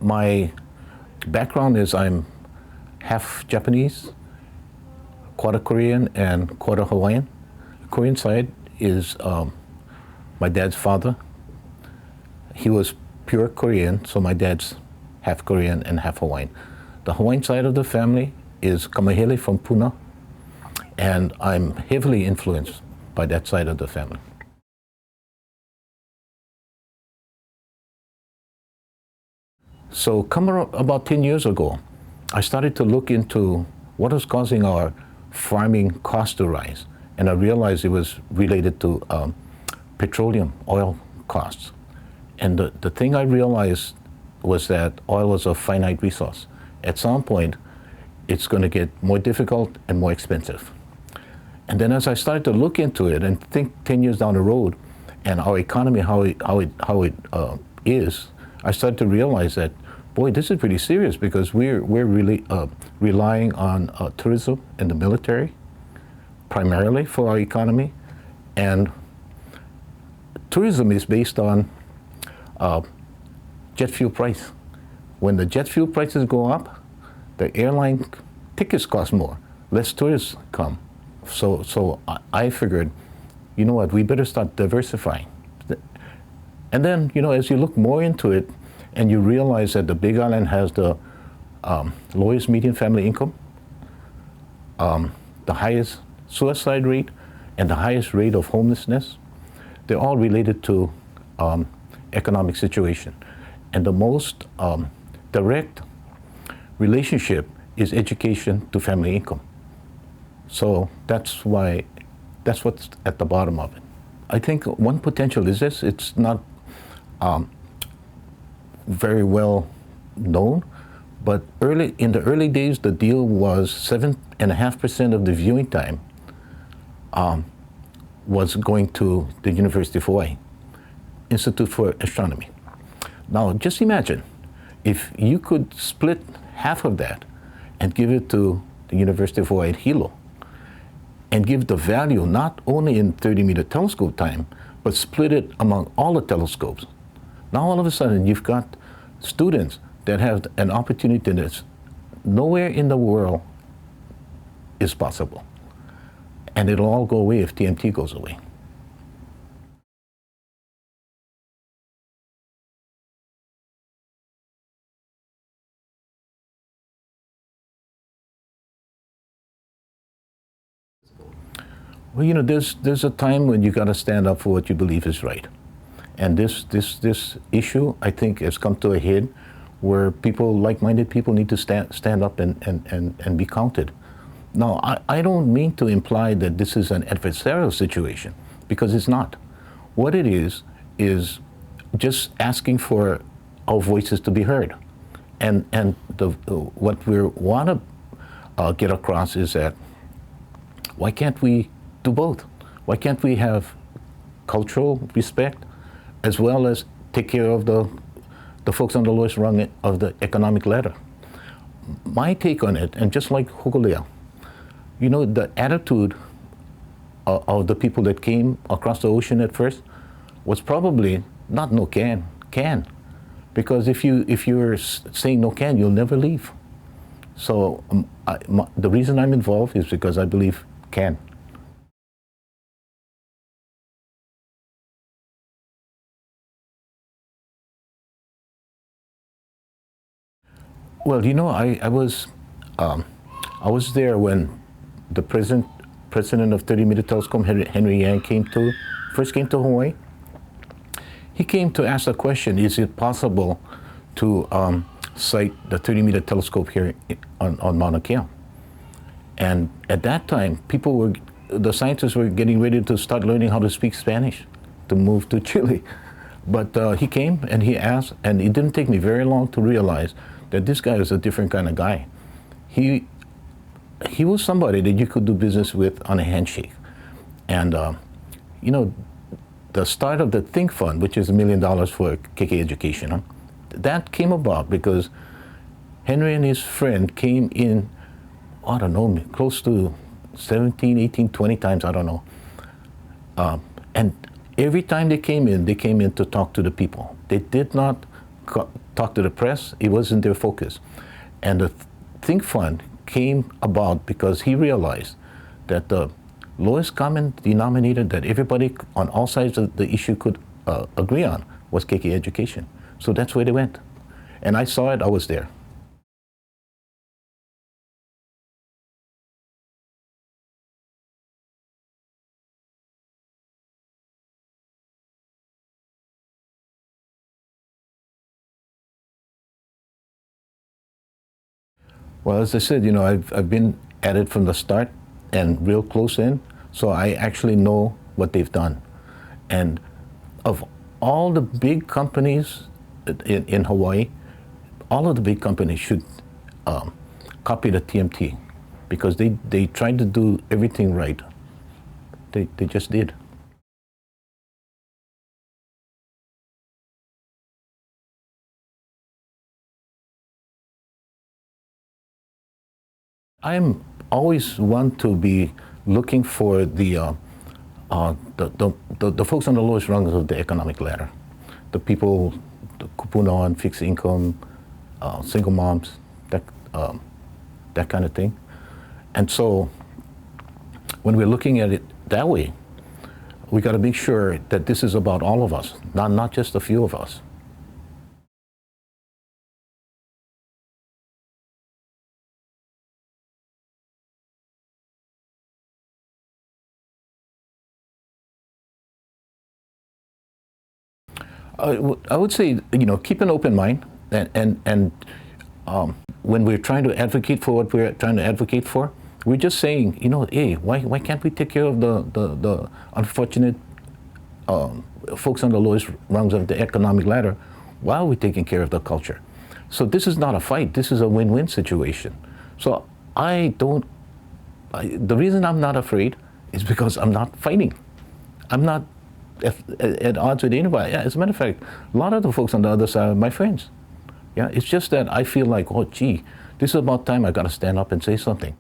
my background is I'm half Japanese, quarter Korean, and quarter Hawaiian. The Korean side is my dad's father. He was pure Korean, so my dad's half Korean and half Hawaiian. The Hawaiian side of the family is Kamahele from Puna, and I'm heavily influenced by that side of the family. So about 10 years ago, I started to look into what was causing our farming cost to rise. And I realized it was related to petroleum, oil costs. And the thing I realized was that oil was a finite resource. At some point, it's going to get more difficult and more expensive. And then as I started to look into it and think 10 years down the road and our economy, how it is, I started to realize that, boy, this is pretty serious because we're really relying on tourism and the military primarily for our economy. And tourism is based on jet fuel price. When the jet fuel prices go up, the airline tickets cost more, less tourists come. So I figured, you know what, we better start diversifying. And then, you know, as you look more into it and you realize that the Big Island has the lowest median family income, the highest suicide rate, and the highest rate of homelessness, they're all related to economic situation. And the most direct relationship is education to family income. So that's what's at the bottom of it. I think one potential is this: it's not very well known, but in the early days, the deal was 7.5% of the viewing time was going to the University of Hawaii, Institute for Astronomy. Now, just imagine if you could split half of that and give it to the University of Hawaii at Hilo, and give the value not only in 30-meter telescope time, but split it among all the telescopes. Now all of a sudden you've got students that have an opportunity that's nowhere in the world is possible. And it'll all go away if TMT goes away. Well, you know, there's a time when you got to stand up for what you believe is right. And this issue, I think, has come to a head where people, like-minded people, need to stand up and be counted. Now, I don't mean to imply that this is an adversarial situation, because it's not. What it is just asking for our voices to be heard. And what we want to get across is that, why can't we do both? Why can't we have cultural respect as well as take care of the folks on the lowest rung of the economic ladder? My take on it, and just like Hokulea, you know, the attitude of the people that came across the ocean at first was probably not no can. Because if you're saying no can, you'll never leave. So the reason I'm involved is because I believe can. Well, you know, I was there when the president of 30-meter telescope, Henry Yang, first came to Hawaii. He came to ask the question: is it possible to sight the 30-meter telescope here on Mauna Kea? And at that time, the scientists were getting ready to start learning how to speak Spanish to move to Chile. But he came and he asked, and it didn't take me very long to realize that this guy was a different kind of guy. He was somebody that you could do business with on a handshake. And you know, the start of the Think Fund, which is $1 million for KK education, that came about because Henry and his friend came in, I don't know, close to 17, 18, 20 times, I don't know. And every time they came in to talk to the people. They did not talk to the press. It wasn't their focus. And the Think Fund came about because he realized that the lowest common denominator that everybody on all sides of the issue could agree on was keiki education. So that's where they went. And I saw it, I was there. Well, as I said, I've been at it from the start and real close in, so I actually know what they've done. And of all the big companies in Hawaii, all of the big companies should copy the TMT because they tried to do everything right. They just did. I'm always one to be looking for the folks on the lowest rungs of the economic ladder, the people, the kupuna on fixed income, single moms, that kind of thing. And so when we're looking at it that way, we got to make sure that this is about all of us, not just a few of us. I would say, keep an open mind, and when we're trying to advocate for what we're trying to advocate for, we're just saying, hey, why can't we take care of the unfortunate folks on the lowest rungs of the economic ladder while we're taking care of the culture? So this is not a fight. This is a win-win situation. So the reason I'm not afraid is because I'm not fighting. I'm not at odds with anybody. Yeah, as a matter of fact, a lot of the folks on the other side are my friends. Yeah, it's just that I feel like, oh, gee, this is about time I got to stand up and say something.